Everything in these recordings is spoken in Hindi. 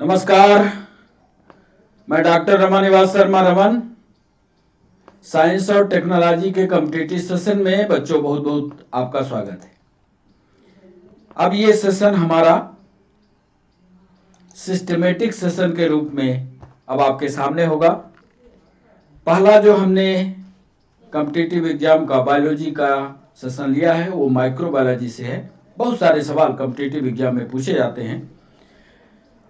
नमस्कार। मैं डॉक्टर रमानिवास शर्मा रमन। साइंस और टेक्नोलॉजी के कॉम्पिटिटिव सेशन में बच्चों बहुत बहुत आपका स्वागत है। अब ये सेशन हमारा सिस्टमेटिक सेशन के रूप में अब आपके सामने होगा। पहला जो हमने कॉम्पिटिटिव एग्जाम का बायोलॉजी का सेशन लिया है वो माइक्रोबायोलॉजी से है। बहुत सारे सवाल कॉम्पिटिटिव एग्जाम में पूछे जाते हैं।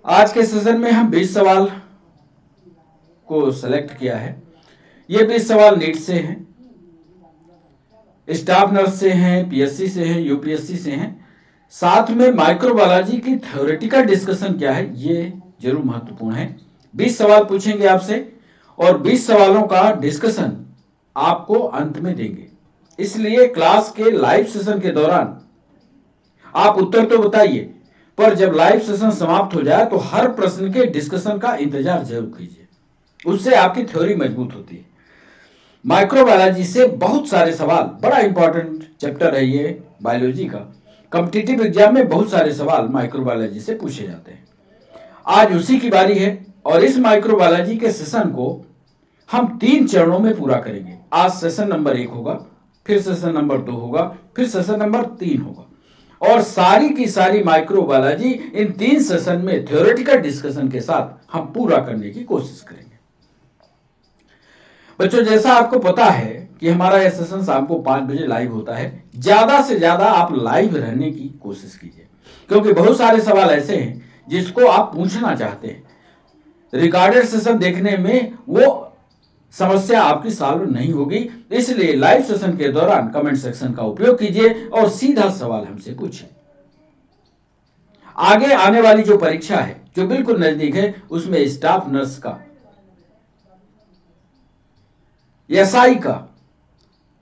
आज के सेशन में हम 20 सवाल को सेलेक्ट किया है। ये 20 सवाल नीट से हैं, स्टाफ नर्स से हैं, पीएससी से हैं, यूपीएससी से हैं। साथ में माइक्रोबायोलॉजी की थ्योरेटिकल डिस्कशन क्या है ये जरूर महत्वपूर्ण है। 20 सवाल पूछेंगे आपसे और 20 सवालों का डिस्कशन आपको अंत में देंगे। इसलिए क्लास के लाइव सेशन के दौरान आप उत्तर तो बताइए, पर जब लाइव सेशन समाप्त हो जाए तो हर प्रश्न के डिस्कशन का इंतजार जरूर कीजिए। उससे आपकी थ्योरी मजबूत होती है। माइक्रोबायोलॉजी से बहुत सारे सवाल, बड़ा इंपॉर्टेंट चैप्टर है ये बायोलॉजी का। कॉम्पिटिटिव एग्जाम में बहुत सारे सवाल माइक्रोबायोलॉजी से पूछे जाते हैं। आज उसी की बारी है और इस माइक्रोबायोलॉजी के सेशन को हम 3 चरणों में पूरा करेंगे। आज सेशन नंबर 1 होगा, फिर सेशन नंबर 2 होगा, फिर सेशन नंबर 3 होगा और सारी की सारी माइक्रोबायोलॉजी इन 3 सेशन में थ्योरेटिकल डिस्कशन के साथ हम पूरा करने की कोशिश करेंगे। बच्चों, जैसा आपको पता है कि हमारा यह सेशन शाम को 5 बजे लाइव होता है। ज्यादा से ज्यादा आप लाइव रहने की कोशिश कीजिए, क्योंकि बहुत सारे सवाल ऐसे हैं जिसको आप पूछना चाहते हैं। रिकॉर्डेड सेशन देखने में वो समस्या आपकी सॉल्व नहीं होगी। इसलिए लाइव सेशन के दौरान कमेंट सेक्शन का उपयोग कीजिए और सीधा सवाल हमसे पूछिए। आगे आने वाली जो परीक्षा है जो बिल्कुल नजदीक है, उसमें स्टाफ नर्स का, एसआई का,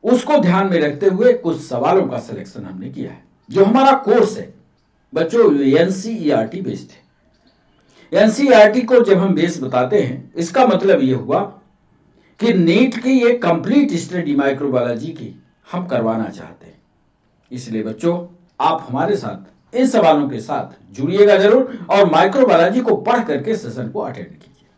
उसको ध्यान में रखते हुए कुछ सवालों का सिलेक्शन हमने किया है। जो हमारा कोर्स है बच्चों एनसीईआरटी बेस्ड है। एनसीईआरटी को जब हम बेस बताते हैं, इसका मतलब यह हुआ कि नीट की एक कंप्लीट स्टडी माइक्रोबायोलॉजी की हम करवाना चाहते हैं। इसलिए बच्चों, आप हमारे साथ इन सवालों के साथ जुड़िएगा जरूर और माइक्रोबायोलॉजी को पढ़ करके सेशन को अटेंड कीजिए।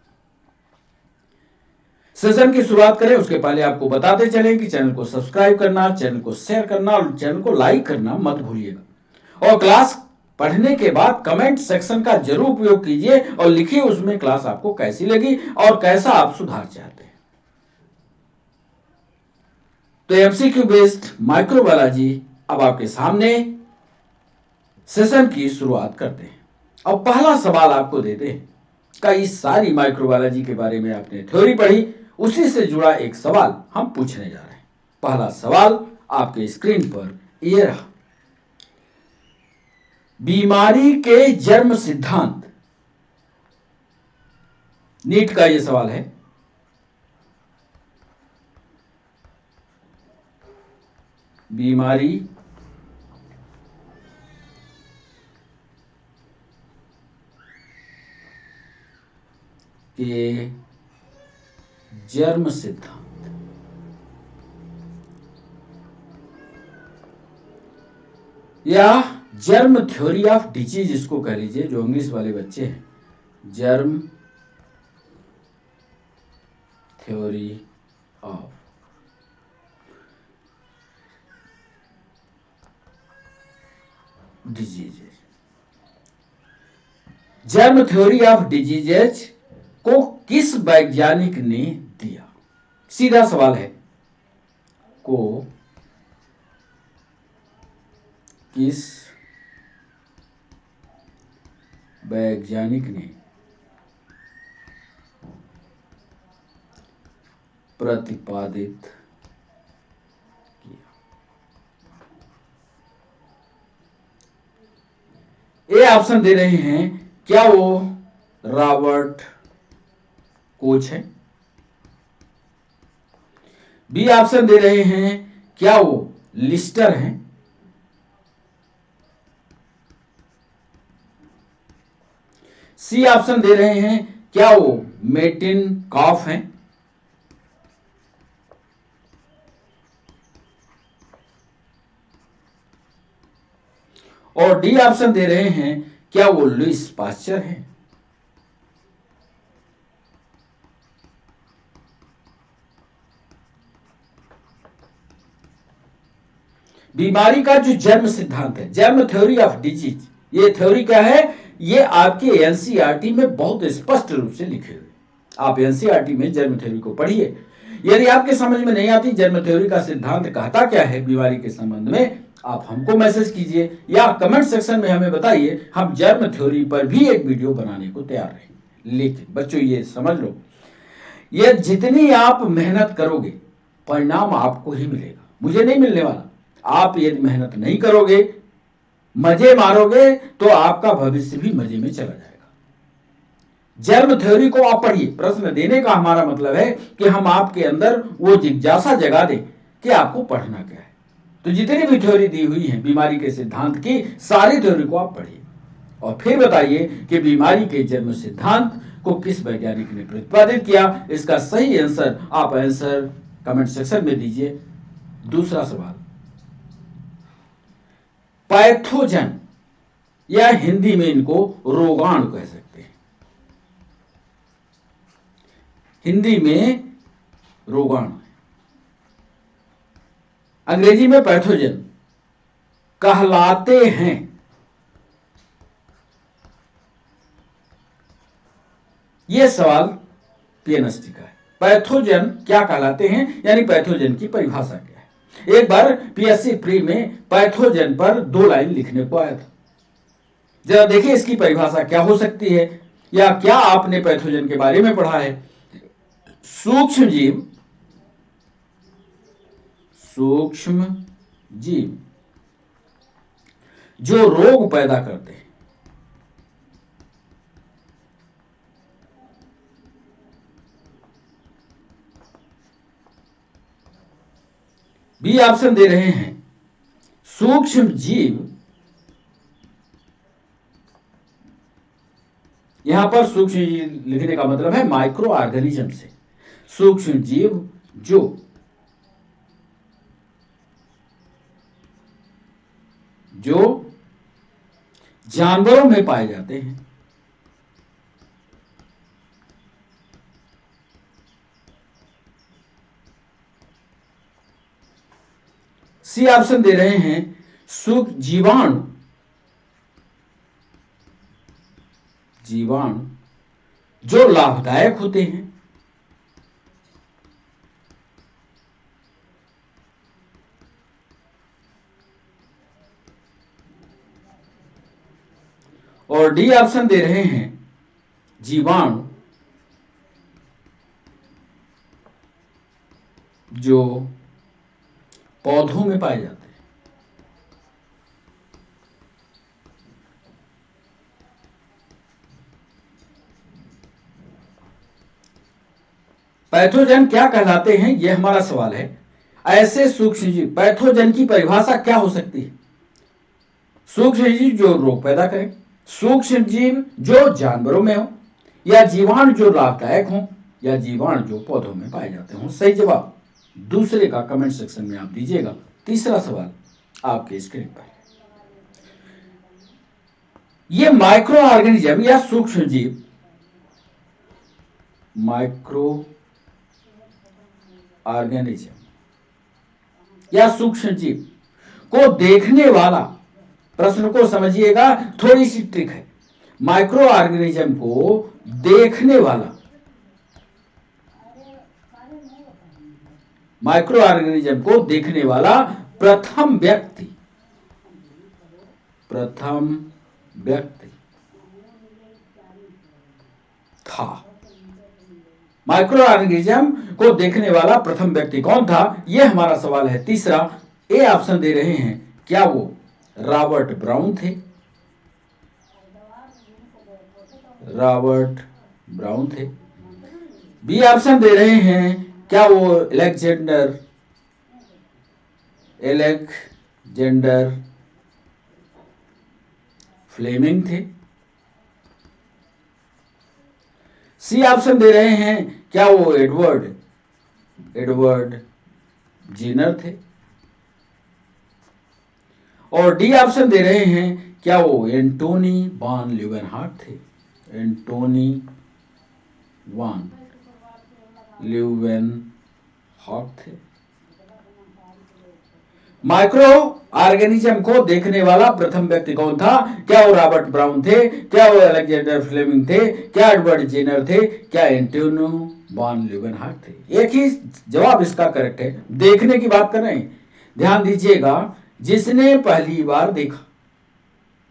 सेशन की शुरुआत करें उसके पहले आपको बताते चलें कि चैनल को सब्सक्राइब करना, चैनल को शेयर करना और चैनल को लाइक करना मत भूलिएगा। और क्लास पढ़ने के बाद कमेंट सेक्शन का जरूर उपयोग कीजिए और लिखिए उसमें क्लास आपको कैसी लगी और कैसा आप सुधार चाहते हैं। तो एमसीक्यू बेस्ड माइक्रोबायोलॉजी अब आपके सामने। सेशन की शुरुआत करते हैं और पहला सवाल आपको देते हैं। कई सारी माइक्रोबायोलॉजी के बारे में आपने थ्योरी पढ़ी, उसी से जुड़ा एक सवाल हम पूछने जा रहे हैं। पहला सवाल आपके स्क्रीन पर ये रहा। बीमारी के जन्म सिद्धांत, नीट का ये सवाल है। बीमारी के जन्म सिद्धांत, या जर्म थ्योरी ऑफ डिजीज इसको कह लीजिए। जो इंग्लिश वाले बच्चे हैं, germ theory of diseases. Germ theory of diseases को किस वैज्ञानिक ने दिया? सीधा सवाल है, को किस वैज्ञानिक ने प्रतिपादित किया? ए ऑप्शन दे रहे हैं, क्या वो रॉबर्ट कोच है? बी ऑप्शन दे रहे हैं, क्या वो लिस्टर हैं? सी ऑप्शन दे रहे हैं, क्या वो मेटिन कॉफ हैं? और डी ऑप्शन दे रहे हैं, क्या वो लुईस पास्चर हैं? बीमारी का जो जन्म सिद्धांत है, जर्म थ्योरी ऑफ डिजीज, ये थ्योरी क्या है? ये आपके एनसीईआरटी में बहुत स्पष्ट रूप से लिखे हुए। आप एनसीईआरटी में जर्म थ्योरी को पढ़िए। यदि आपके समझ में नहीं आती जर्म थ्योरी का सिद्धांत कहता क्या है बीमारी के संबंध में, आप हमको मैसेज कीजिए या कमेंट सेक्शन में हमें बताइए, हम जर्म थ्योरी पर भी एक वीडियो बनाने को तैयार रहेंगे। लेकिन बच्चों ये समझ लो, ये जितनी आप मेहनत करोगे परिणाम आपको ही मिलेगा, मुझे नहीं मिलने वाला। आप यदि मेहनत नहीं करोगे, मजे मारोगे, तो आपका भविष्य भी मजे में चला जाएगा। जर्म थ्योरी को आप पढ़िए। प्रश्न देने का हमारा मतलब है कि हम आपके अंदर वो जिज्ञासा जगा दें कि आपको पढ़ना क्या है। तो जितनी भी थ्योरी दी हुई है बीमारी के सिद्धांत की, सारी थ्योरी को आप पढ़िए और फिर बताइए कि बीमारी के जन्म सिद्धांत को किस वैज्ञानिक ने प्रतिपादित किया। इसका सही आंसर आप आंसर कमेंट सेक्शन में दीजिए। दूसरा सवाल, पैथोजन या हिंदी में इनको रोगाणु कह सकते हैं, हिंदी में रोगाणु, अंग्रेजी में पैथोजन कहलाते हैं। यह सवाल पीएनएसटी का है। पैथोजन क्या कहलाते हैं, यानी पैथोजन की परिभाषा क्या है। एक बार पीएससी प्री में पैथोजन पर 2 लाइन लिखने को आया था। जरा देखिए इसकी परिभाषा क्या हो सकती है, या क्या आपने पैथोजन के बारे में पढ़ा है। सूक्ष्म जीव, सूक्ष्म जीव जो रोग पैदा करते हैं। बी ऑप्शन दे रहे हैं, सूक्ष्म जीव, यहां पर सूक्ष्म जीव लिखने का मतलब है माइक्रो ऑर्गेनिज्म से। सूक्ष्म जीव जो जानवरों में पाए जाते हैं। सी ऑप्शन दे रहे हैं, जीवाणु, जीवाणु जो लाभदायक होते हैं। और डी ऑप्शन दे रहे हैं, जीवाणु जो पौधों में पाए जाते हैं। पैथोजन क्या कहलाते हैं, यह हमारा सवाल है। ऐसे सूक्ष्म जीव, पैथोजन की परिभाषा क्या हो सकती है? सूक्ष्म जीव जो रोग पैदा करें, सूक्ष्म जीव जो जानवरों में हो, या जीवाणु जो लाभदायक हो, या जीवाणु जो पौधों में पाए जाते हो। सही जवाब दूसरे का कमेंट सेक्शन में आप दीजिएगा। तीसरा सवाल आपके स्क्रीन पर, ये माइक्रो ऑर्गेनिज्म या सूक्ष्म जीव, माइक्रो ऑर्गेनिज्म या सूक्ष्म जीव को देखने वाला, प्रश्न को समझिएगा, थोड़ी सी ट्रिक है। माइक्रो ऑर्गेनिज्म को देखने वाला, माइक्रो ऑर्गेनिज्म को देखने वाला प्रथम व्यक्ति था। माइक्रो ऑर्गेनिज्म को देखने वाला प्रथम व्यक्ति कौन था, यह हमारा सवाल है। तीसरा ए ऑप्शन दे रहे हैं, क्या वो रॉबर्ट ब्राउन थे? रॉबर्ट ब्राउन थे। बी ऑप्शन दे रहे हैं, क्या वो एलेक्जेंडर फ्लेमिंग थे? सी ऑप्शन दे रहे हैं, क्या वो एडवर्ड जीनर थे? और डी ऑप्शन दे रहे हैं, क्या वो एंटोनी वान ल्यूवेनहार्ट थे? एंटोनी वान ल्यूवेनहार्ट थे। माइक्रो ऑर्गेनिज्म को देखने वाला प्रथम व्यक्ति कौन था? क्या वो रॉबर्ट ब्राउन थे? क्या वो अलेक्जेंडर फ्लेमिंग थे? क्या एडवर्ड जेनर थे? क्या एंटोनियो वॉन ल्यूवेनहार्ट थे? एक ही जवाब इसका करेक्ट है। देखने की बात कर रहे हैं, ध्यान दीजिएगा, जिसने पहली बार देखा।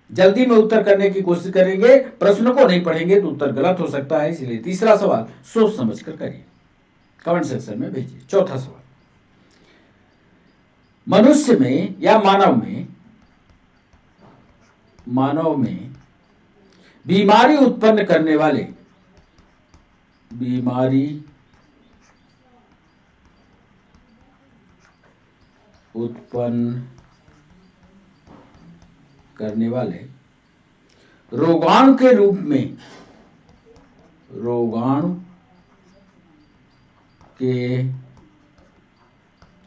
जल्दी में उत्तर करने की कोशिश करेंगे, प्रश्न को नहीं पढ़ेंगे तो उत्तर गलत हो सकता है, इसलिए तीसरा सवाल सोच समझ कर करिए, कमेंट सेक्शन में भेजिए। चौथा सवाल, मनुष्य में या मानव में बीमारी उत्पन्न करने वाले रोगाणु के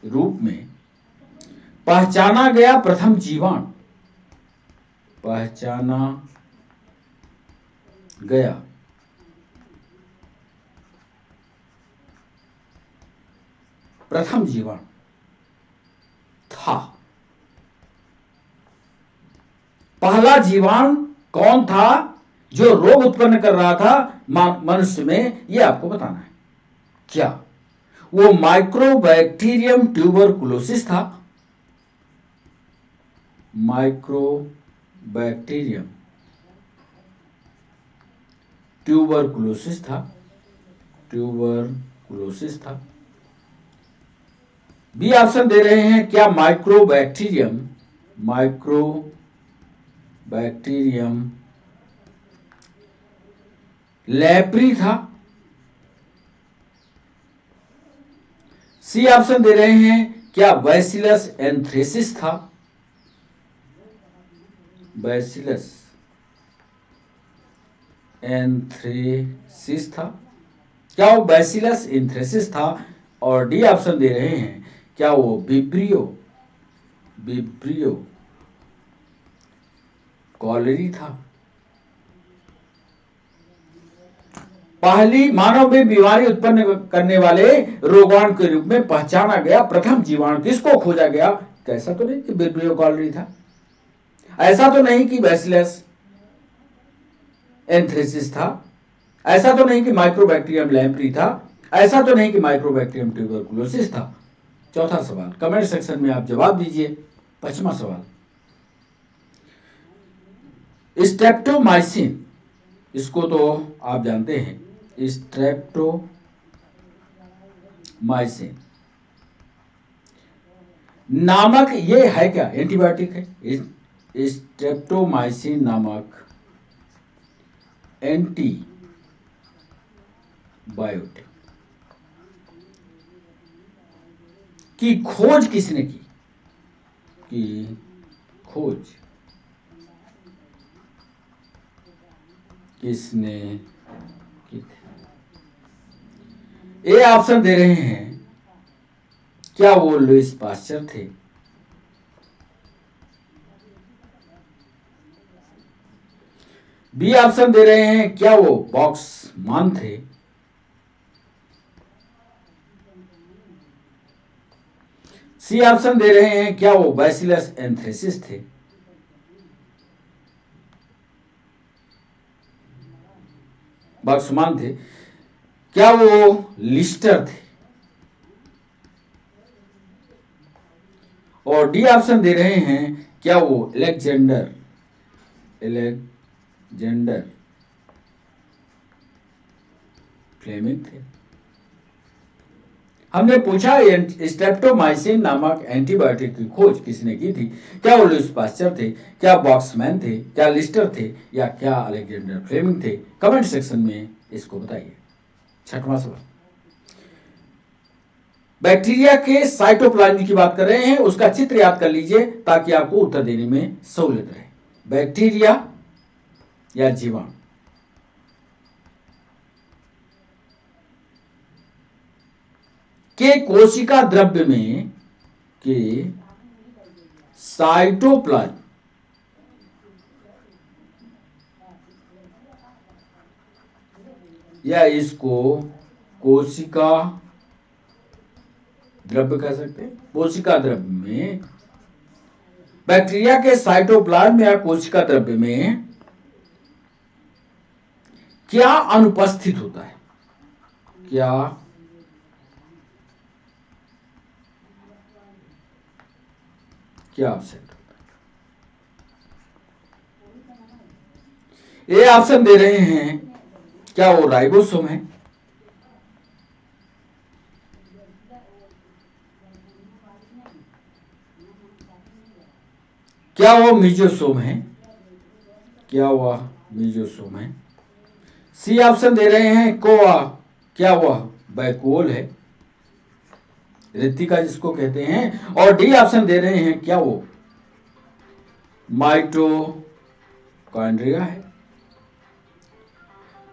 रूप में पहचाना गया प्रथम जीवाणु था। पहला जीवाणु कौन था जो रोग उत्पन्न कर रहा था मनुष्य में, यह आपको बताना है। क्या वो माइक्रोबैक्टीरियम ट्यूबरकुलोसिस था? माइक्रोबैक्टीरियम ट्यूबरकुलोसिस था। बी ऑप्शन दे रहे हैं, क्या माइक्रोबैक्टीरियम लैप्री था? सी ऑप्शन दे रहे हैं, क्या बैसिलस एंथ्रेसिस था? क्या वो बैसिलस एंथ्रेसिस था? और डी ऑप्शन दे रहे हैं, क्या वो विब्रियो कॉलेरी था? पहली मानव में बीमारी उत्पन्न करने वाले रोगाणु के रूप में पहचाना गया प्रथम जीवाणु किसको खोजा गया? कैसा तो नहीं कि विब्रियो कॉलेरी था, ऐसा तो नहीं कि बैसिलस एंथ्रेसिस था, ऐसा तो नहीं कि माइक्रोबैक्टीरियम लैम्प्री था, ऐसा तो नहीं कि माइक्रोबैक्टीरियम ट्यूबरकुलोसिस था। चौथा सवाल कमेंट सेक्शन में आप जवाब दीजिए। पांचवा सवाल, स्ट्रेप्टोमाइसिन, इसको तो आप जानते हैं, स्ट्रेप्टोमाइसिन नामक ये है क्या? एंटीबायोटिक है। स्ट्रेप्टोमाइसिन नामक एंटीबायोटिक की खोज किसने की? ए ऑप्शन दे रहे हैं, क्या वो लुईस पाश्चर थे? बी ऑप्शन दे रहे हैं, क्या वो बॉक्समैन थे? सी ऑप्शन दे रहे हैं, क्या वो बैसिलस एंथ्रेसिस थे? बॉक्समैन थे। क्या वो लिस्टर थे? और डी ऑप्शन दे रहे हैं, क्या वो अलेक्जेंडर फ्लेमिंग थे? हमने पूछा स्ट्रेप्टोमाइसिन नामक एंटीबायोटिक की खोज किसने की थी? क्या वो लुईस पाश्चर थे? क्या बॉक्समैन थे? क्या लिस्टर थे? या क्या अलेक्जेंडर फ्लेमिंग थे? कमेंट सेक्शन में इसको बताइए। छठवां सवाल, बैक्टीरिया के साइटोप्लाज्म की बात कर रहे हैं, उसका चित्र याद कर लीजिए ताकि आपको उत्तर देने में सहूलियत रहे। बैक्टीरिया या जीवाणु के कोशिका द्रव्य में के साइटोप्लाज्म या इसको कोशिका द्रव्य कह सकते हैं, कोशिका द्रव्य में बैक्टीरिया के साइटोप्लाज्म या कोशिका द्रव्य में क्या अनुपस्थित होता है? क्या ऑप्शन? ए ऑप्शन दे रहे हैं, क्या वो राइबोसोम है? क्या वो मीजोसोम है? क्या वह मीजोसोम है? सी ऑप्शन दे रहे हैं कोआ, क्या वह बैकोल है, रितिका जिसको कहते हैं। और डी ऑप्शन दे रहे हैं, क्या वो माइटोकॉन्ड्रिया है।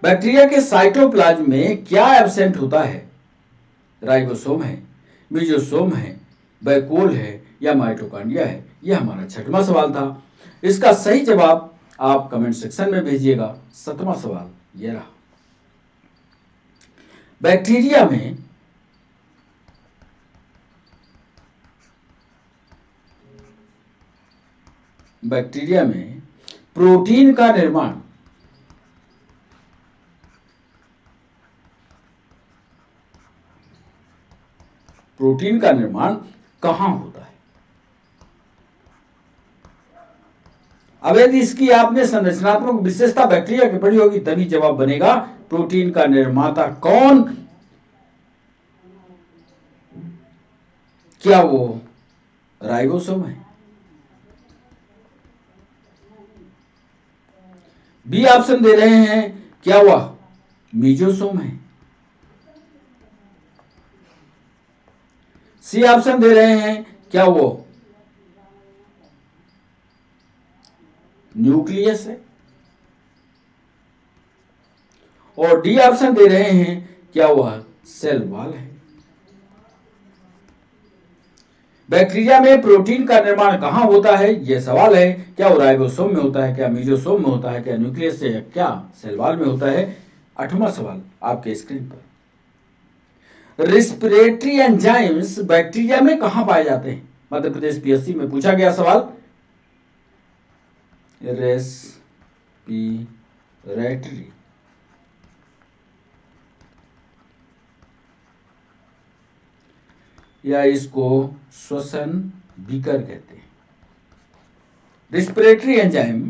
बैक्टीरिया के साइटोप्लाज्म में क्या एब्सेंट होता है? राइबोसोम है, मीजोसोम है, बैकोल है या माइटोकॉन्ड्रिया है? यह हमारा 6वां सवाल था। इसका सही जवाब आप कमेंट सेक्शन में भेजिएगा। 7वां सवाल यह रहा। बैक्टीरिया में प्रोटीन का निर्माण कहां होता है? अब यदि इसकी आपने संरचनात्मक विशेषता बैक्टीरिया की पढ़ी होगी तभी जवाब बनेगा। प्रोटीन का निर्माता कौन? क्या वो राइबोसोम है? बी ऑप्शन दे रहे हैं, क्या वह मीजोसोम है? सी ऑप्शन दे रहे हैं, क्या वो न्यूक्लियस है? और डी ऑप्शन दे रहे हैं, क्या वह सेल वॉल है? बैक्टीरिया में प्रोटीन का निर्माण कहां होता है, यह सवाल है। क्या वो राइबोसोम में होता है, क्या मीजोसोम में होता है, क्या न्यूक्लियस से, क्या सेल वॉल में होता है? 8वां सवाल आपके स्क्रीन पर। रिस्पिरेटरी एंजाइम्स बैक्टीरिया में कहां पाए जाते हैं? मध्य प्रदेश पीएससी में पूछा गया सवाल। रेस्पिरेटरी या इसको श्वसन बीकर कहते हैं। रिस्पिरेटरी एंजाइम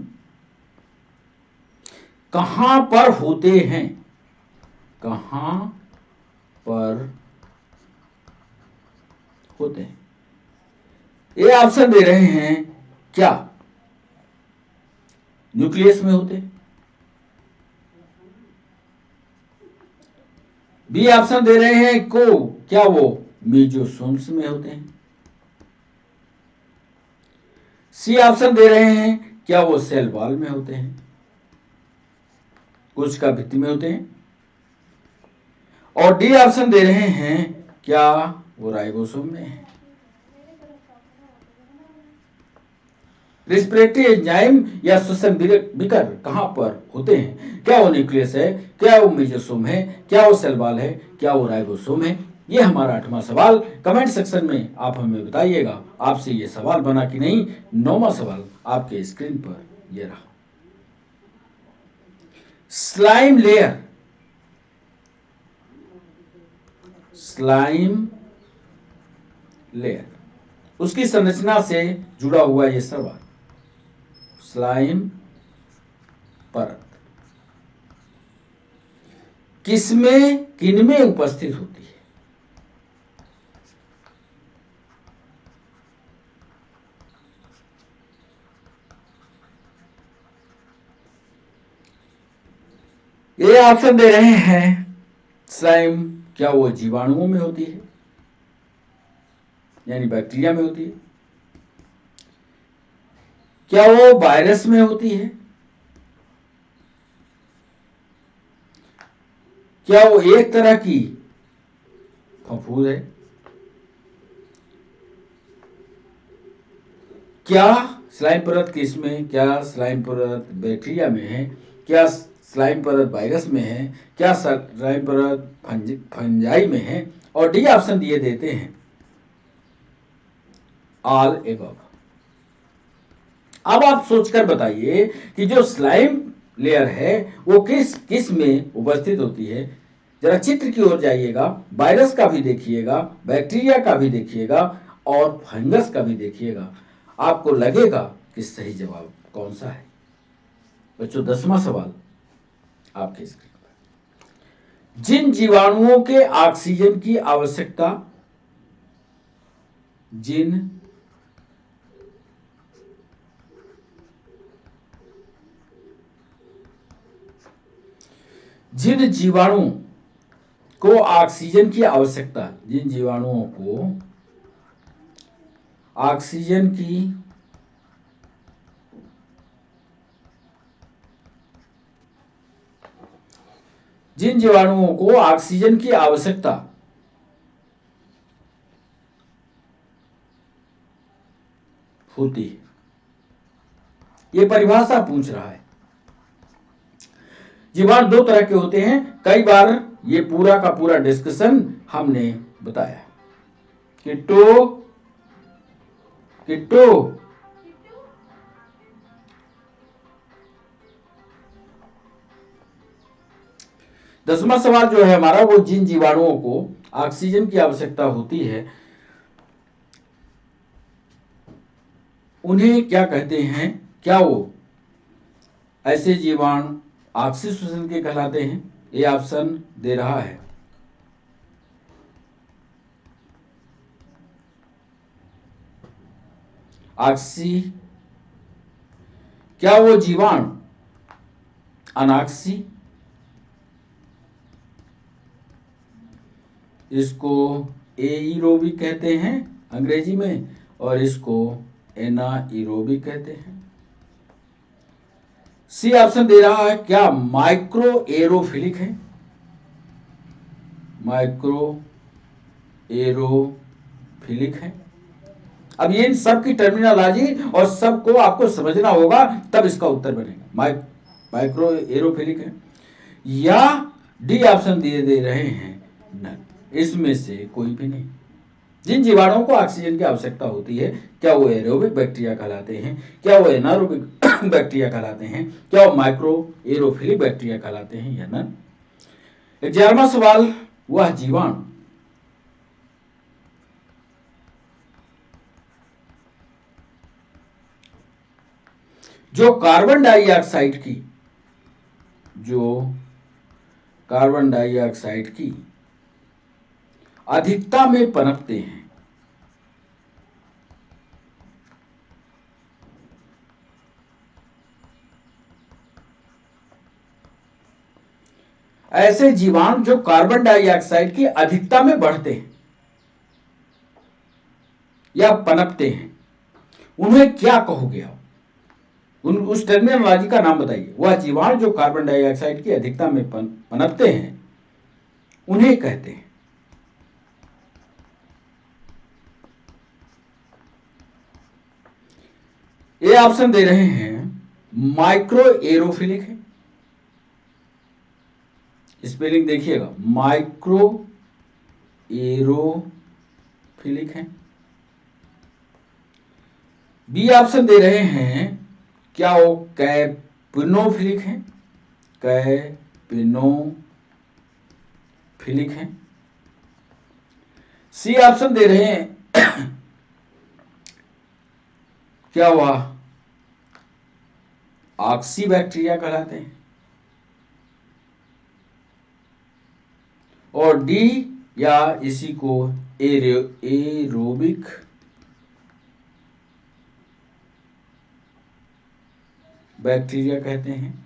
कहां पर होते हैं? कहां पर होते हैं? ये ऑप्शन दे रहे हैं, क्या न्यूक्लियस में होते हैं? बी ऑप्शन दे रहे हैं को, क्या वो मीजोसोम्स में होते हैं? सी ऑप्शन दे रहे हैं, क्या वो सेल वॉल में होते हैं, कोशिका भित्ति में होते हैं? और डी ऑप्शन दे रहे हैं, क्या वो राइबोसोम में है? रिस्पिरेटरी एंजाइम या श्वसन बीकर कहां पर होते हैं? क्या वो न्यूक्लियस है, क्या वो मीजोसोम है, क्या वो सेल वॉल है, क्या वो राइबोसोम है? ये हमारा 8वां सवाल। कमेंट सेक्शन में आप हमें बताइएगा आपसे ये सवाल बना कि नहीं। 9वां सवाल आपके स्क्रीन पर ये रहा। स्लाइम लेयर उसकी संरचना से जुड़ा हुआ ये सवाल। स्लाइम परत किनमें उपस्थित होती है? ये ऑप्शन दे रहे हैं, स्लाइम क्या वो जीवाणुओं में होती है, यानी बैक्टीरिया में होती है? क्या वो वायरस में होती है? क्या वो एक तरह की फफूंद है? क्या स्लाइम परत किसमें? क्या स्लाइम परत बैक्टीरिया में है? क्या स्लाइम परत वायरस में है? क्या स्लाइम परत फंजाई में है? और डी ऑप्शन दिए देते हैं, ऑल एबव। अब आप सोचकर बताइए कि जो स्लाइम लेयर है वो किस किस में उपस्थित होती है। जरा चित्र की ओर जाइएगा, वायरस का भी देखिएगा, बैक्टीरिया का भी देखिएगा और फंगस का भी देखिएगा। आपको लगेगा कि सही जवाब कौन सा है। बच्चों 10वां सवाल आपके स्क्रीन पर। जिन जीवाणुओं के ऑक्सीजन की आवश्यकता जिन जीवाणुओं को ऑक्सीजन की आवश्यकता, जिन जीवाणुओं को ऑक्सीजन की जिन जीवाणुओं को ऑक्सीजन की आवश्यकता होती है, ये परिभाषा पूछ रहा है। जीवाणु दो तरह के होते हैं, कई बार ये पूरा का पूरा डिस्कशन हमने बताया। किट्टो किट्टो 10वां सवाल जो है हमारा, वो जिन जीवाणुओं को ऑक्सीजन की आवश्यकता होती है उन्हें क्या कहते हैं। क्या वो ऐसे जीवाणु ऑक्सीजन शोषण के कहलाते हैं? ये ऑप्शन दे रहा है। क्या वो जीवाणु अनाक्सी, इसको एरोबिक कहते हैं अंग्रेजी में, और इसको एनाएरोबिक कहते हैं। सी ऑप्शन दे रहा है, क्या माइक्रो एरोफिलिक है? माइक्रो एरोफिलिक है। अब ये इन सब की टर्मिनोलॉजी और सबको आपको समझना होगा, तब इसका उत्तर बनेगा। माइक्रो एरोफिलिक है या डी ऑप्शन दे रहे हैं न, इसमें से कोई भी नहीं। जिन जीवाणुओं को ऑक्सीजन की आवश्यकता होती है, क्या वो एरोबिक बैक्टीरिया कहलाते हैं, क्या वो एनारोबिक बैक्टीरिया कहलाते हैं, क्या वो माइक्रो एरोफिलिक बैक्टीरिया कहलाते हैं या न। 11वां सवाल, वह जीवाणु जो कार्बन डाइऑक्साइड की अधिकता में पनपते हैं। ऐसे जीवाणु जो कार्बन डाइऑक्साइड की अधिकता में बढ़ते हैं या पनपते हैं, उन्हें क्या कहोगे आप? उस टर्मिनोलॉजी का नाम बताइए। वह जीवाणु जो कार्बन डाइऑक्साइड की अधिकता में पनपते हैं उन्हें कहते हैं। ये ऑप्शन दे रहे हैं माइक्रो एरोफिलिक है, स्पेलिंग देखिएगा, माइक्रो एरोफिलिक है। बी ऑप्शन दे रहे हैं, क्या वो कैपिनोफिलिक है? कैपिनोफिलिक है। सी ऑप्शन दे रहे हैं, क्या वह ऑक्सी बैक्टीरिया कहलाते हैं? और डी या इसी को एरोबिक बैक्टीरिया कहते हैं।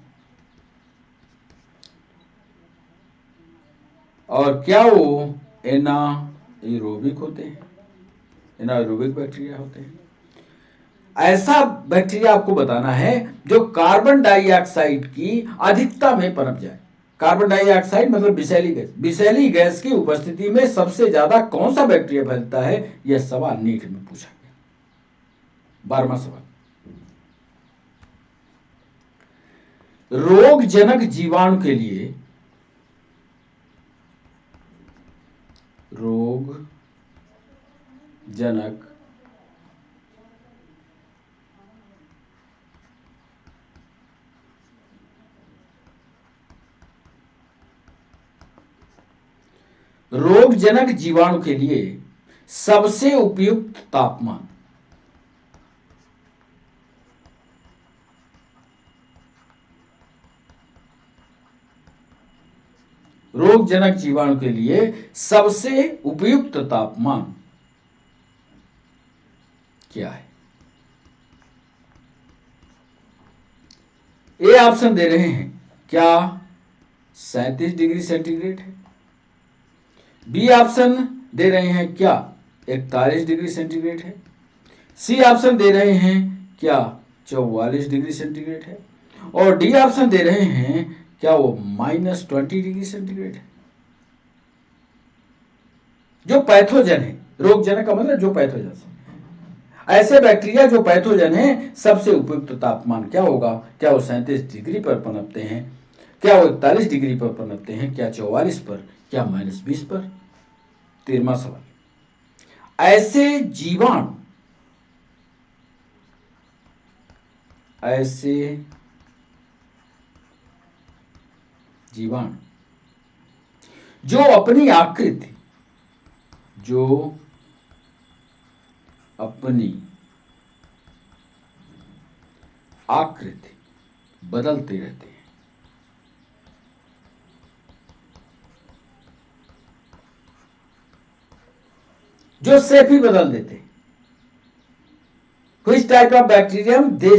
और क्या वो एनाएरोबिक होते हैं? एनाएरोबिक बैक्टीरिया होते हैं। ऐसा बैक्टीरिया आपको बताना है जो कार्बन डाइऑक्साइड की अधिकता में पनप जाए। कार्बन डाइऑक्साइड मतलब विषैली गैस। विषैली गैस की उपस्थिति में सबसे ज्यादा कौन सा बैक्टीरिया फैलता है, यह सवाल नीट में पूछा गया। 12वां सवाल, रोगजनक जीवाणु के लिए रोगजनक जीवाणु के लिए सबसे उपयुक्त तापमान। रोगजनक जीवाणु के लिए सबसे उपयुक्त तापमान क्या है? ए ऑप्शन दे रहे हैं, क्या 37 डिग्री सेंटीग्रेड है? बी ऑप्शन दे रहे हैं, क्या 41 डिग्री सेंटीग्रेड है? सी ऑप्शन दे रहे हैं, क्या 44 डिग्री सेंटीग्रेड है? और डी ऑप्शन दे रहे हैं, क्या वो -20 डिग्री सेंटीग्रेड है? जो पैथोजन है, रोगजनक का मतलब जो पैथोजन है, ऐसे बैक्टीरिया जो पैथोजन है, सबसे उपयुक्त तापमान क्या होगा? क्या वो 37 डिग्री पर पनपते हैं? क्या वो 41 डिग्री पर पनपते हैं? क्या 44 पर? क्या -20 पर? 13वां सवाल, ऐसे जीवाणु जो अपनी आकृति बदलते रहते हैं, जो शेप ही बदल देते हैं। Which type of bacterium they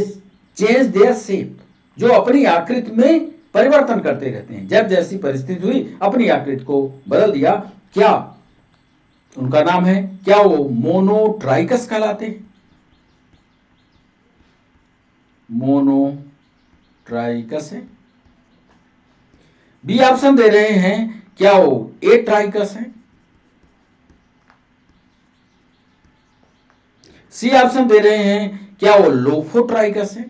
change their shape? जो अपनी आकृति में परिवर्तन करते रहते हैं, जब जैसी परिस्थिति हुई अपनी आकृति को बदल दिया। क्या उनका नाम है? क्या वो मोनोट्राइकस कहलाते हैं? मोनोट्राइकस है। बी ऑप्शन दे रहे हैं, क्या वो एट्राइकस है? सी ऑप्शन दे रहे हैं, क्या वो लोफोट्राइकस है?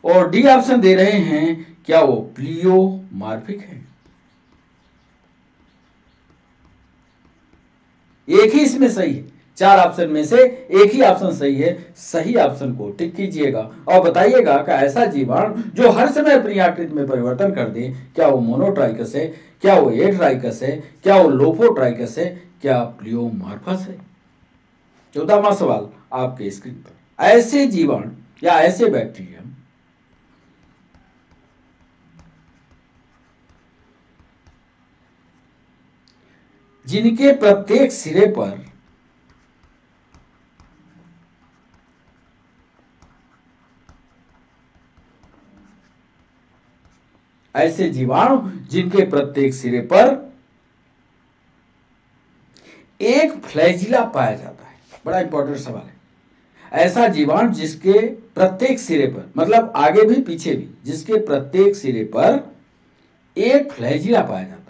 और डी ऑप्शन दे रहे हैं, क्या वो प्लियोमार्फिक है? एक ही इसमें सही है, 4 ऑप्शन में से एक ही ऑप्शन सही है। सही ऑप्शन को टिक कीजिएगा और बताइएगा कि ऐसा जीवाणु जो हर समय अपनी आकृति में परिवर्तन कर दे, क्या वो मोनोट्राइकस है? क्या वो एट्राइकस है? क्या वो लोफोट्राइकस है? क्या प्लियोमार्फस है? 14वां सवाल आपके स्क्रीन पर, ऐसे जीवाणु या ऐसे बैक्टीरिया जिनके प्रत्येक सिरे पर ऐसे जीवाणु जिनके प्रत्येक सिरे पर एक फ्लैजिला पाया जाता है। बड़ा इंपॉर्टेंट सवाल है। ऐसा जीवाणु जिसके प्रत्येक सिरे पर, मतलब आगे भी पीछे भी, जिसके प्रत्येक सिरे पर एक फ्लैजिला पाया जाता है।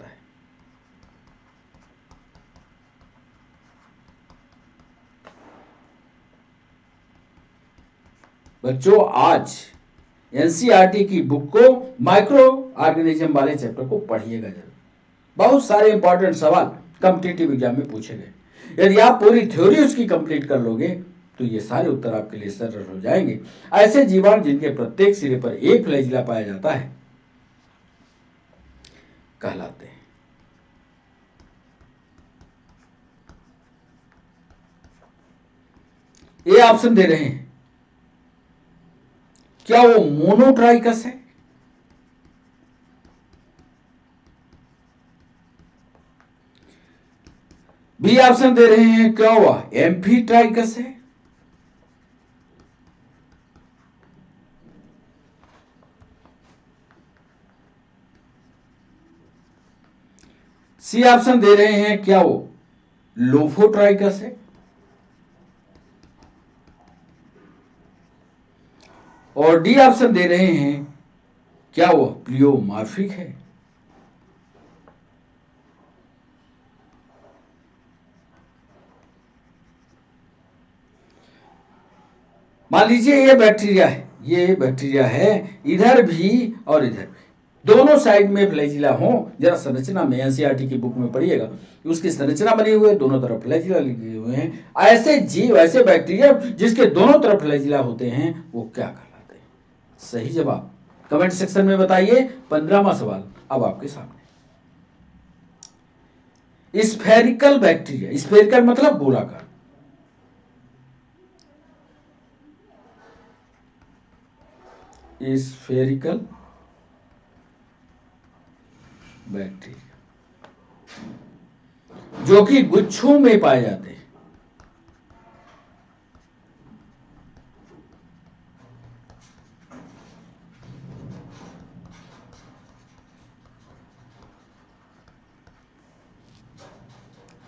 बच्चों, आज एनसीईआरटी की बुक को माइक्रो ऑर्गेनिज्म वाले चैप्टर को पढ़िएगा जरूर। बहुत सारे इंपॉर्टेंट सवाल कॉम्पिटिटिव एग्जाम में पूछे गए। यदि आप पूरी थ्योरी उसकी कंप्लीट कर लोगे तो ये सारे उत्तर आपके लिए सरल हो जाएंगे। ऐसे जीवाणु जिनके प्रत्येक सिरे पर एक फ्लैजिला पाया जाता है कहलाते हैं। ये ऑप्शन दे रहे हैं, क्या वो मोनोट्राइकस है? बी ऑप्शन दे रहे हैं, क्या हुआ एम्फीट्राइकस है? सी ऑप्शन दे रहे हैं, क्या वो लोफोट्राइकस है? और डी ऑप्शन दे रहे हैं, क्या वो प्लियोमार्फिक है? मान लीजिए ये बैक्टीरिया है, इधर भी और इधर दोनों साइड में फ्लैजिला हो। जरा संरचना में एनसीईआरटी की बुक में पढ़िएगा, उसकी संरचना बनी हुई है, दोनों तरफ फ्लैजिला लगे हुए हैं। ऐसे जीव, ऐसे बैक्टीरिया जिसके दोनों तरफ फ्लैजिला होते हैं, वो क्या कहलाते हैं? सही जवाब कमेंट सेक्शन में बताइए। 15वां सवाल अब आपके सामने। स्फेरिकल बैक्टीरिया, स्फेरिकल मतलब गोलाकार, स्फेरिकल बैक्टीरिया जो कि गुच्छों में पाए जाते हैं।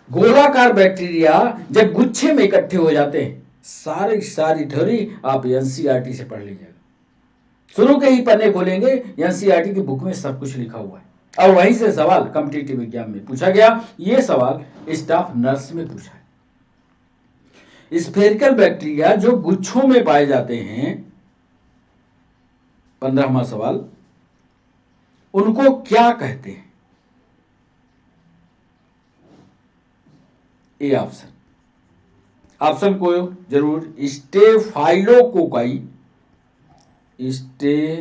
गोलाकार बैक्टीरिया जब गुच्छे में इकट्ठे हो जाते हैं, सारी थ्योरी आप एनसीईआरटी से पढ़ लीजिएगा। शुरू के ही पन्ने खोलेंगे, एनसीईआरटी की बुक में सब कुछ लिखा हुआ है और वहीं से सवाल कॉम्पिटिटिव एग्जाम में पूछा गया। ये सवाल स्टाफ नर्स में पूछा है। स्फेरिकल बैक्टीरिया जो गुच्छों में पाए जाते हैं, 15वां सवाल, उनको क्या कहते हैं? ए ऑप्शन को जरूर, स्टेफाइलोकोकाई, स्टेफाइलोकोकाई।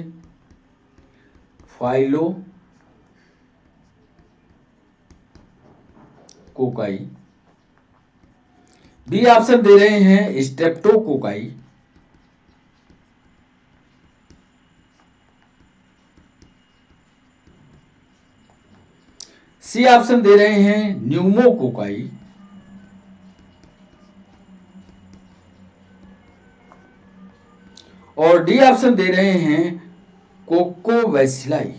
बी ऑप्शन दे रहे हैं स्ट्रेप्टोकोकाई। सी ऑप्शन दे रहे हैं न्यूमोकोकाई। और डी ऑप्शन दे रहे हैं कोकोबैसिलाई।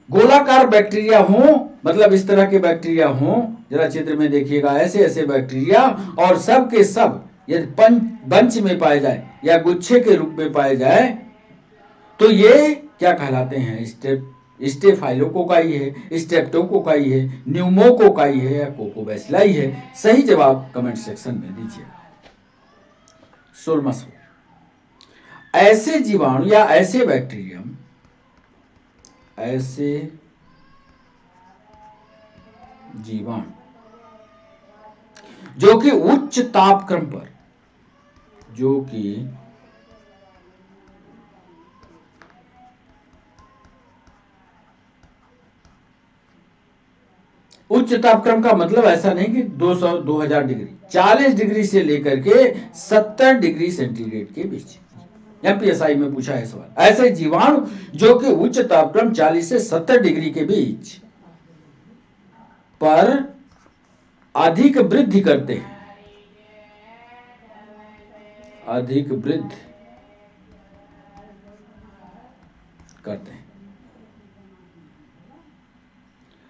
गोलाकार बैक्टीरिया हो, मतलब इस तरह के बैक्टीरिया हो, जरा चित्र में देखिएगा, ऐसे ऐसे बैक्टीरिया, और सब के सब यदि बंच में पाए जाए या गुच्छे के रूप में पाए जाए तो ये क्या कहलाते हैं? स्टेफाइलोकोकाई है, स्ट्रेप्टोकोकाई है, न्यूमोकोकाई है या कोकोबैसिलाई है? सही जवाब कमेंट सेक्शन में दीजिएगा। 16वां सवाल, ऐसे जीवाणु या ऐसे बैक्टीरियम, ऐसे जीवाणु जो कि उच्च तापक्रम पर, जो कि उच्च तापक्रम का मतलब ऐसा नहीं कि 200-2000 डिग्री, 40 डिग्री से लेकर के 70 डिग्री सेंटीग्रेड के बीच। एमपीएसआई में पूछा है सवाल। ऐसे जीवाणु जो कि उच्च तापक्रम 40 से 70 डिग्री के बीच पर अधिक वृद्धि करते हैं, अधिक वृद्धि करते हैं।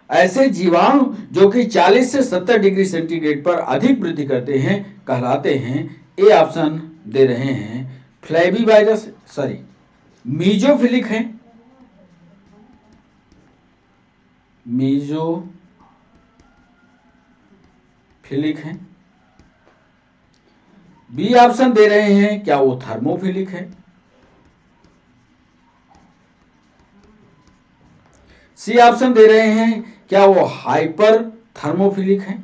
ऐसे जीवाणु जो कि 40 से 70 डिग्री सेंटीग्रेड पर अधिक वृद्धि करते हैं कहलाते हैं, ए ऑप्शन दे रहे हैं फ्लेविवायरस, मीजोफिलिक है, मीजोफिलिक है। बी ऑप्शन दे रहे हैं क्या वो थर्मोफिलिक है? सी ऑप्शन दे रहे हैं क्या वो हाइपर थर्मोफिलिक है?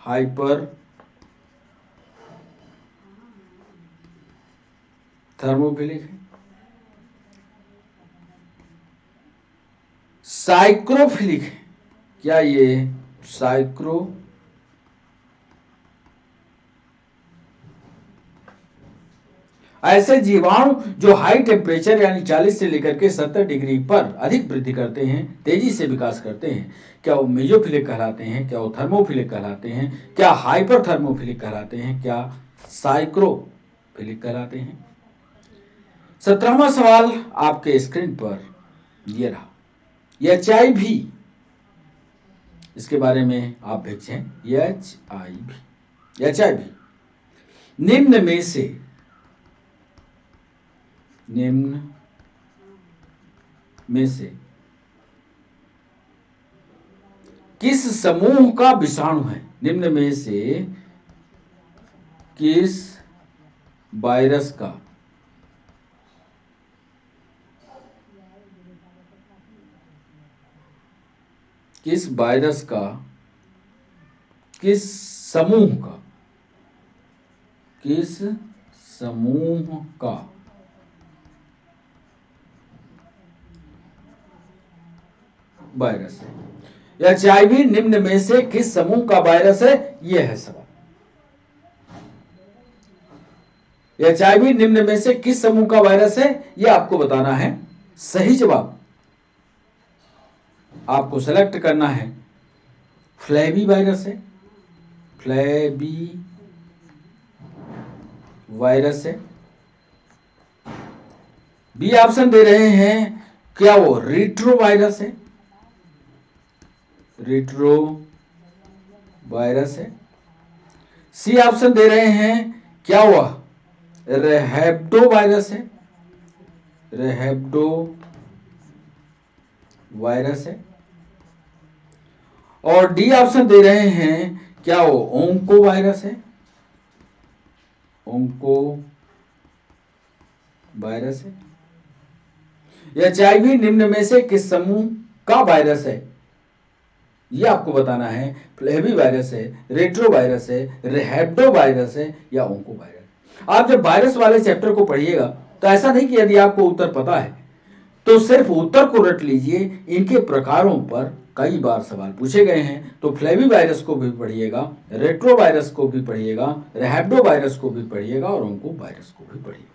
हाइपर थर्मोफिलिक है। साइक्रोफिलिक है क्या ये? ऐसे जीवाणु जो हाई टेम्परेचर यानी 40 से लेकर के 70 डिग्री पर अधिक वृद्धि करते हैं, तेजी से विकास करते हैं, क्या वो मेजोफिलिक कहलाते हैं? क्या वो थर्मोफिलिक कहलाते हैं? क्या हाइपर थर्मोफिलिक कहलाते हैं? क्या साइक्रोफिलिक कहलाते हैं? 17वां सवाल आपके स्क्रीन पर ये रहा। HIV, इसके बारे में आप भेजें। HIV निम्न में से किस समूह का विषाणु है? निम्न में से किस वायरस का किस वायरस का, किस समूह का, किस समूह का वायरस है। एचआईवी निम्न में से किस समूह का वायरस है, यह है सवाल। एचआईवी निम्न में से किस समूह का वायरस है, यह आपको बताना है। सही जवाब आपको सेलेक्ट करना है फ्लैवी वायरस है, फ्लैवी वायरस है। बी ऑप्शन दे रहे हैं, क्या वो रिट्रो वायरस है, रिट्रो वायरस है। सी ऑप्शन दे रहे हैं, क्या वह रेहेब्डो वायरस है, रेहेब्डो वायरस है। और डी ऑप्शन दे रहे हैं, क्या वो ओंको वायरस है, ओंको वायरस है। एचआईवी निम्न में से किस समूह का वायरस है, यह आपको बताना है। फ्लैवी वायरस है, रेट्रो वायरस है, रेहेब्डो वायरस है या ओंको वायरस। आप जब वायरस वाले चैप्टर को पढ़िएगा तो ऐसा नहीं कि यदि आपको उत्तर पता है तो सिर्फ उत्तर को रट लीजिए, इनके प्रकारों पर कई बार सवाल पूछे गए हैं। तो फ्लैवी वायरस को भी पढ़िएगा, रेट्रो वायरस को भी पढ़िएगा, रेहेब्डो वायरस को भी पढ़िएगा और ओंको वायरस को भी पढ़िएगा।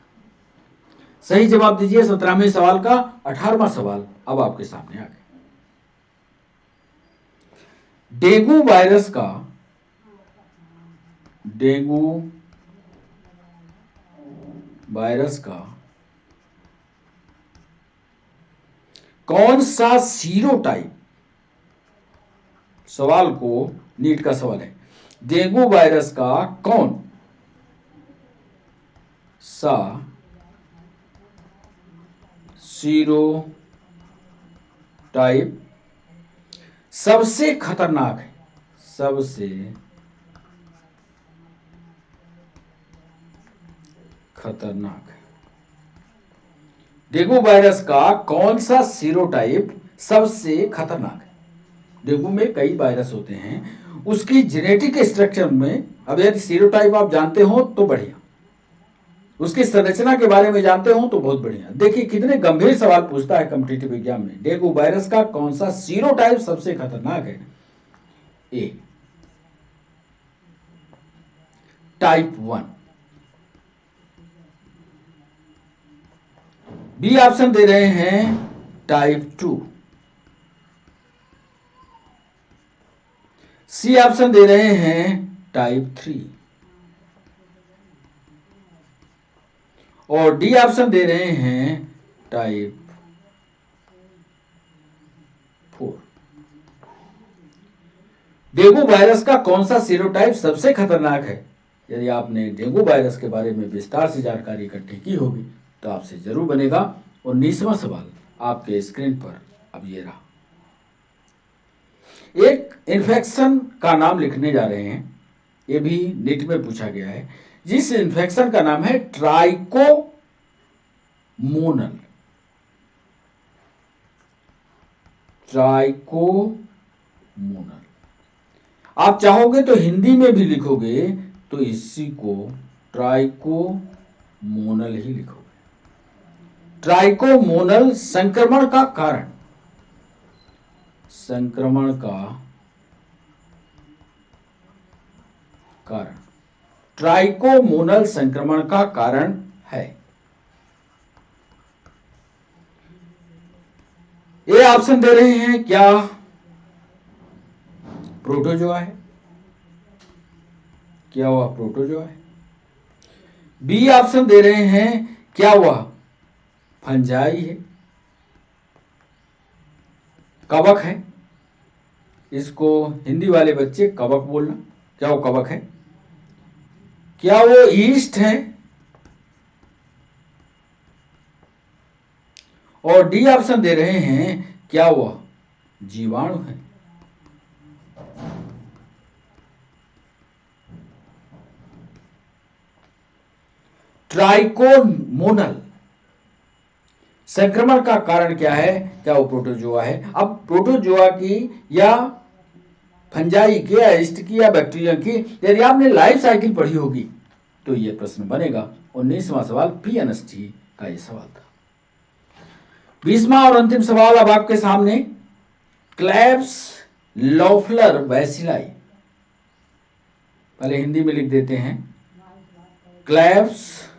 सही जवाब दीजिए 17वें सवाल का। 18वां सवाल अब आपके सामने आ गया। डेंगू वायरस का, डेंगू वायरस का कौन सा सीरोटाइप, सवाल को नीट का सवाल है, डेंगू वायरस का कौन सा सीरोटाइप सबसे खतरनाक है, सबसे खतरनाक है। डेंगू वायरस का कौन सा सीरोटाइप सबसे खतरनाक है। डेंगू में कई वायरस होते हैं, उसकी जेनेटिक स्ट्रक्चर में, अब यदि सीरोटाइप आप जानते हो तो बढ़िया, उसकी संरचना के बारे में जानते हो तो बहुत बढ़िया। देखिए कितने गंभीर सवाल पूछता है कॉम्पिटिटिव एग्जाम में। डेंगू वायरस का कौन सा सीरोटाइप सबसे खतरनाक है। ए टाइप 1, बी ऑप्शन दे रहे हैं टाइप 2, सी ऑप्शन दे रहे हैं टाइप 3 और डी ऑप्शन दे रहे हैं टाइप 4। डेंगू वायरस का कौन सा सीरोटाइप सबसे खतरनाक है। यदि आपने डेंगू वायरस के बारे में विस्तार से जानकारी इकट्ठी की होगी तो आपसे जरूर बनेगा। 19वां सवाल आपके स्क्रीन पर अब ये रहा। एक इन्फेक्शन का नाम लिखने जा रहे हैं, ये भी नीट में पूछा गया है, जिस इन्फेक्शन का नाम है ट्राइकोमोनल, ट्राइकोमोनल। आप चाहोगे तो हिंदी में भी लिखोगे तो इसी को ट्राइकोमोनल ही लिखोगे। ट्राइकोमोनल संक्रमण का कारण, संक्रमण का कारण, ट्राइकोमोनल संक्रमण का कारण है। ये ऑप्शन दे रहे हैं, क्या प्रोटोजोआ है, क्या वह प्रोटोजोआ है। बी ऑप्शन दे रहे हैं, क्या वह फंजाई है, कवक है। इसको हिंदी वाले बच्चे कवक बोलना, क्या वो कवक है। क्या वो ईस्ट है और डी ऑप्शन दे रहे हैं, क्या वह जीवाणु है। ट्राइकोमोनल संक्रमण का कारण क्या है? क्या वो प्रोटोजोआ है? अब प्रोटोजोआ की या फंजाई की या यीस्ट की या बैक्टीरिया की यदि आपने लाइफ साइकिल पढ़ी होगी तो ये प्रश्न बनेगा। 19वां सवाल पीएनएसटी का ये सवाल था। 20वां और अंतिम सवाल अब आपके सामने, क्लेब्स लोफलर बैसिलाई, पहले हिंदी में लिख देते हैं, Klebs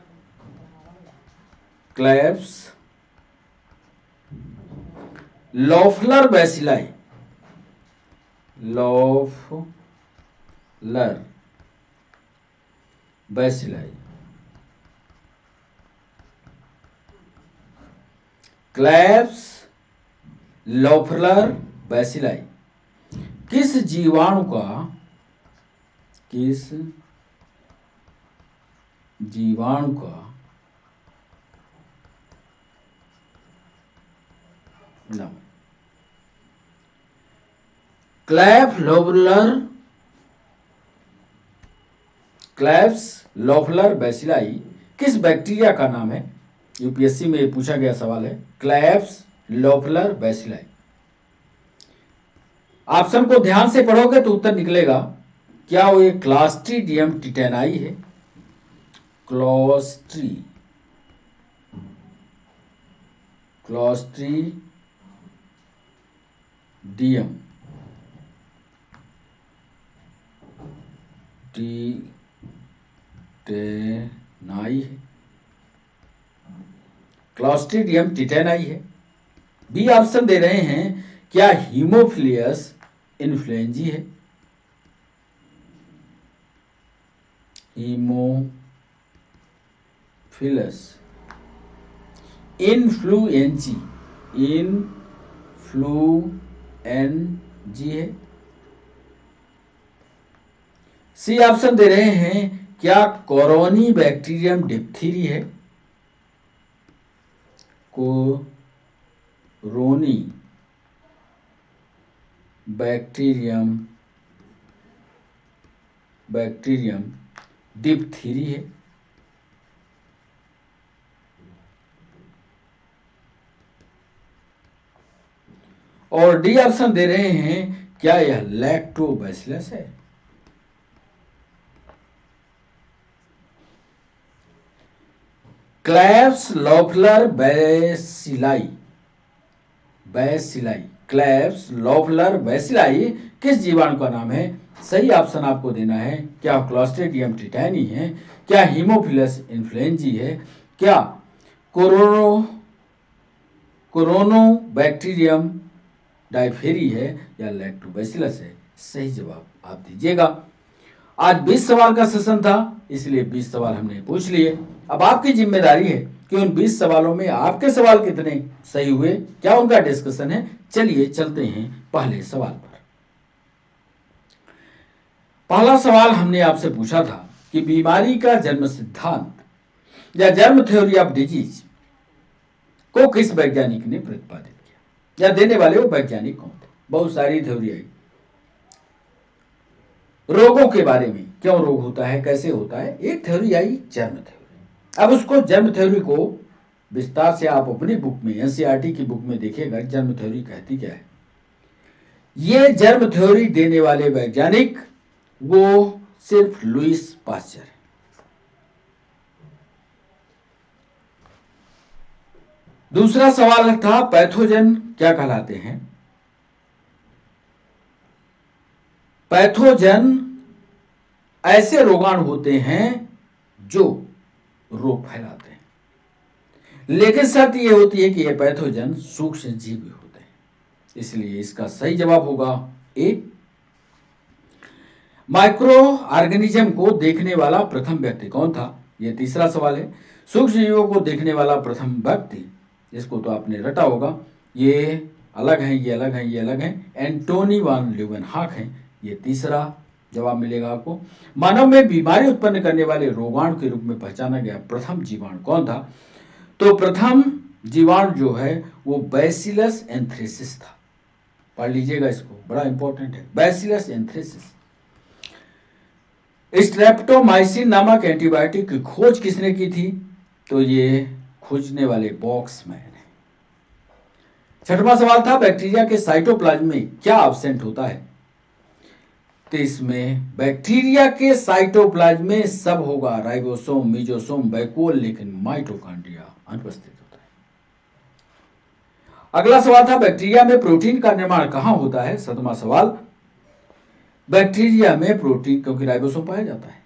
Loeffler bacilli, Loeffler bacilli, Klebs Loeffler bacilli किस जीवाणु का नाम? क्लेब्स लोफलर बैसिलाई किस बैक्टीरिया का नाम है? यूपीएससी में पूछा गया सवाल है, क्लेब्स लोफलर बैसिलाई। ऑप्शन को ध्यान से पढ़ोगे तो उत्तर निकलेगा। क्या वो ये क्लॉस्ट्रीडियम टिटेनाई है? क्लॉस्ट्रीडियम टिटेनाई है, क्लॉस्ट्रीडियम टिटेनाई है। बी ऑप्शन दे रहे हैं, क्या हीमोफिलियस इन्फ्लुएंजी है? हीमोफिलस इन्फ्लुएंजी है। सी ऑप्शन दे रहे हैं, क्या कोरोनी बैक्टीरियम डिप्थीरी है? कोरोनी बैक्टीरियम डिप्थीरी है। और डी ऑप्शन दे रहे हैं, क्या यह लैक्टोबैसिलस है? Klebs Loeffler bacilli, Klebs Loeffler bacilli किस जीवाणु का नाम है? सही ऑप्शन आपको देना है, क्या क्लॉस्ट्रीडियम टिटेनी है, क्या हीमोफिलस इन्फ्लुएंजी है, क्या कोरोनो बैक्टीरियम डायफेरी है, या लैक्टोबैसिलस है? सही जवाब आप दीजिएगा। आज 20 सवाल का सेशन था, इसलिए 20 सवाल हमने पूछ लिए। अब आपकी जिम्मेदारी है कि उन 20 सवालों में आपके सवाल कितने सही हुए, क्या उनका डिस्कशन है। चलिए चलते हैं पहले सवाल पर। पहला सवाल हमने आपसे पूछा था कि बीमारी का जन्म सिद्धांत या जर्म थ्योरी ऑफ डिजीज को किस वैज्ञानिक ने प्रतिपादित किया, या देने वाले वो वैज्ञानिक कौन थे? बहुत सारी थ्योरी आई रोगों के बारे में, क्यों रोग होता है, कैसे होता है। एक थ्योरी आई जर्म थ्योरी। अब उसको जर्म थ्योरी को विस्तार से आप अपनी बुक में, एनसीईआरटी की बुक में देखिएगा, जर्म थ्योरी कहती क्या है। ये जर्म थ्योरी देने वाले वैज्ञानिक वो सिर्फ लुईस पास्चर है। दूसरा सवाल था, पैथोजन क्या कहलाते हैं? पैथोजन ऐसे रोगाणु होते हैं जो रोग फैलाते हैं, लेकिन शर्त यह होती है कि ये पैथोजन सूक्ष्म जीव होते हैं। इसलिए इसका सही जवाब होगा ए। माइक्रो ऑर्गेनिज्म को देखने वाला प्रथम व्यक्ति कौन था? यह तीसरा सवाल है। सूक्ष्म जीवों को देखने वाला प्रथम व्यक्ति, इसको तो आपने रटा होगा, ये अलग हैं, ये अलग हैं, ये अलग हैं, एंटोनी वान ल्यूवेनहॉक हैं। ये तीसरा जवाब मिलेगा आपको। मानव में बीमारी उत्पन्न करने वाले रोगाणु के रूप में पहचाना गया प्रथम जीवाणु कौन था? तो प्रथम जीवाणु जो है वो बैसिलस एंथ्रेसिस था। पढ़ लीजिएगा इसको, बड़ा इंपॉर्टेंट है, बैसिलस एंथ्रेसिस। स्ट्रेप्टोमाइसिन नामक एंटीबायोटिक की खोज किसने की थी? तो ये खोजने वाले बॉक्समैन है। छठवां सवाल था बैक्टीरिया के साइटोप्लाज्म में क्या एब्सेंट होता है। तो इसमें बैक्टीरिया के साइटोप्लाज्म में सब होगा, राइबोसोम, मीजोसोम, वैक्यूल, लेकिन माइटोकॉन्ड्रिया अनुपस्थित होता है। अगला सवाल था बैक्टीरिया में प्रोटीन का निर्माण कहां होता है। सातवां सवाल, बैक्टीरिया में प्रोटीन, क्योंकि राइबोसोम पाया जाता है,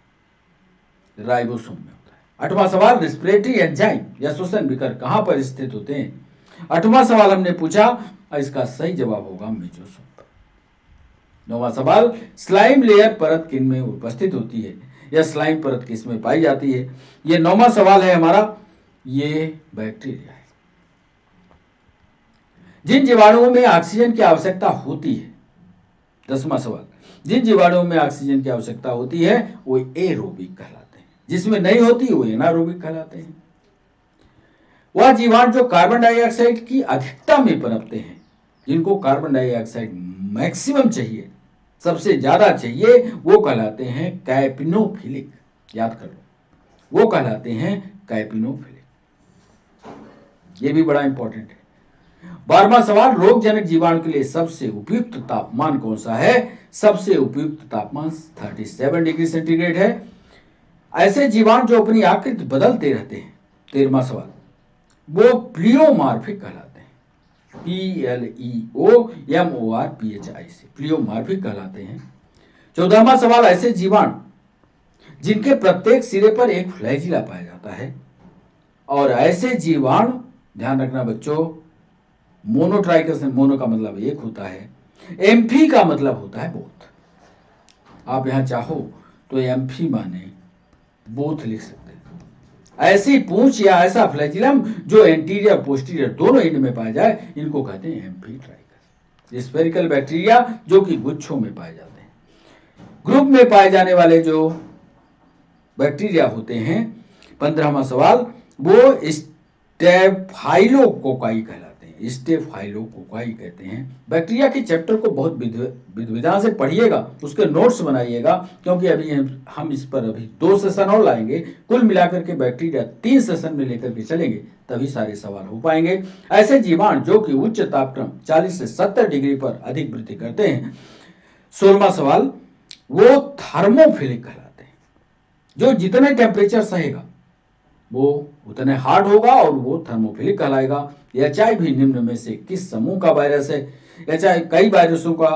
राइबोसोम में होता है। आठवां सवाल, रेस्पिरेटरी एंजाइम या श्वसन विकर कहां पर स्थित होते हैं। आठवां सवाल हमने पूछा, इसका सही जवाब होगा मीजोसोम। नौवां सवाल, स्लाइम लेयर परत किन में उपस्थित होती है या स्लाइम परत किस में पाई जाती है। यह नौवां सवाल है हमारा, ये बैक्टीरिया है। जिन जीवाणुओं में ऑक्सीजन की आवश्यकता होती है। 10वां सवाल, जिन जीवाणुओं में ऑक्सीजन की आवश्यकता होती है वो एरोबिक कहलाते हैं, जिसमें नहीं होती वो एनारोबिक कहलाते हैं। वह जीवाणु जो कार्बन डाइऑक्साइड की अधिकता में पनपते हैं, जिनको कार्बन डाइऑक्साइड मैक्सिमम चाहिए, सबसे ज्यादा चाहिए, वो कहलाते हैं कैपिनोफिलिक। याद कर लो, वो कहलाते हैं कैपिनोफिलिक। ये भी बड़ा इंपॉर्टेंट है। 12वां सवाल, रोगजनक जीवाणु के लिए सबसे उपयुक्त तापमान कौन सा है। सबसे उपयुक्त तापमान 37 डिग्री सेंटीग्रेड है। ऐसे जीवाणु जो अपनी आकृति बदलते रहते हैं। 13वां सवाल, वो प्लियोमार्फिक कहलाते हैं, PLEOMORPHI से प्लियोमार्फिक कहलाते हैं। 14वां सवाल, ऐसे जीवाणु जिनके प्रत्येक सिरे पर एक फ्लैजिला पाया जाता है, और ऐसे जीवाणु, ध्यान रखना बच्चों, मोनोट्राइकस, मोनो का मतलब एक होता है, एम्फी का मतलब होता है बोथ। आप यहां चाहो तो एम्फी माने बोथ लिख सकते हैं। ऐसी पूंछ या ऐसा फ्लैजिलम जो एंटीरियर पोस्टीरियर दोनों एंड में पाया जाए, इनको कहते हैं एम्फीट्राइकस। स्फेरिकल बैक्टीरिया जो कि गुच्छों में पाए जाते हैं। ग्रुप में पाए जाने वाले जो बैक्टीरिया होते हैं। 15वां सवाल, वो स्टेफाइलोकोकाई कहलाते हैं, स्टेफाइलोकोकाई कहते हैं। बैक्टीरिया के चैप्टर को बहुत विधान से पढ़िएगा, उसके नोट्स बनाइएगा, क्योंकि अभी हम इस पर अभी 2 सेशन और लाएंगे। कुल मिलाकर के बैक्टीरिया 3 सेशन में लेकर के चलेंगे, तभी सारे सवाल हो पाएंगे। ऐसे जीवाणु जो कि उच्च तापक्रम 40 से 70 डिग्री पर अधिक वृद्धि करते हैं। 16वां सवाल, वो थर्मोफिलिक कहलाते हैं, जो जितने टेम्परेचर सहेगा वो उतने हार्ड होगा और वो थर्मोफिलिक कहलाएगा। HIV निम्न में से किस समूह का वायरस है। HIV कई वायरसों का,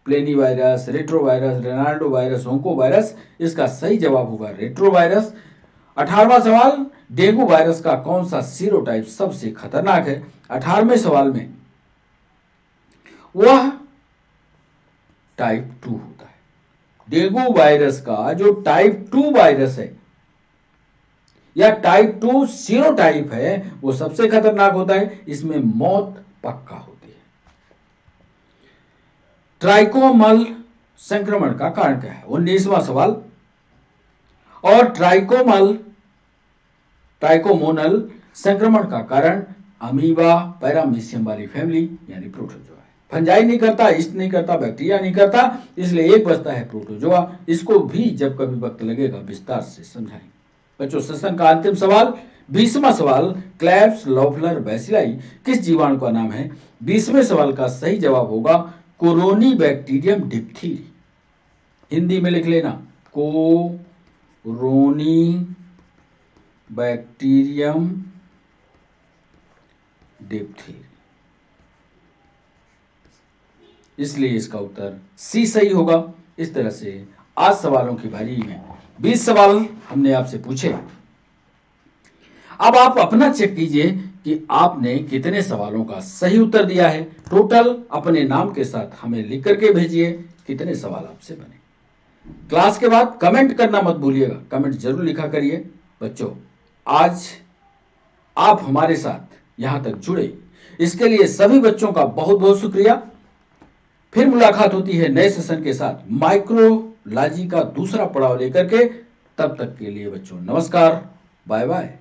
plenty virus, retrovirus, Ronaldo virus, onco virus, इसका सही जवाब होगा रेट्रोवायरस। 18वां सवाल, डेंगू वायरस का कौन सा सीरोटाइप सबसे खतरनाक है। 18वें सवाल में वह टाइप 2 होता है। डेंगू वायरस का जो टाइप 2 वायरस है या टाइप 2 सीरोटाइप है, वो सबसे खतरनाक होता है, इसमें मौत पक्का होती है। ट्राइकोमल संक्रमण का कारण क्या है। 19वां सवाल, और ट्राइकोमोनल संक्रमण का कारण अमीबा पैरामीशियम वाली फैमिली यानी प्रोटोजोआ है। फंजाई नहीं करता, ईस्ट नहीं करता, बैक्टीरिया नहीं करता, इसलिए एक बचता है प्रोटोजोआ। इसको भी जब कभी वक्त लगेगा विस्तार से समझाएंगे। बच्चों, सेशन का अंतिम सवाल, 20वां सवाल, क्लैब्स लॉफलर बैसिलाई किस जीवाणु का नाम है। 20वें सवाल का सही जवाब होगा कोरोनी बैक्टीरियम डिप्थीरी। हिंदी में लिख लेना, कोरोनी बैक्टीरियम डिप्थीरी। इसलिए इसका उत्तर सी सही होगा। इस तरह से आज सवालों की बारी में 20 सवाल हमने आपसे पूछे। अब आप अपना चेक कीजिए कि आपने कितने सवालों का सही उत्तर दिया है। टोटल अपने नाम के साथ हमें लिख करके भेजिए कितने सवाल आपसे बने। क्लास के बाद कमेंट करना मत भूलिएगा, कमेंट जरूर लिखा करिए। बच्चों, आज आप हमारे साथ यहां तक जुड़े, इसके लिए सभी बच्चों का बहुत बहुत शुक्रिया। फिर मुलाकात होती है नए सेशन के साथ, माइक्रोलॉजी का दूसरा पड़ाव लेकर के। तब तक के लिए बच्चों नमस्कार, बाय बाय।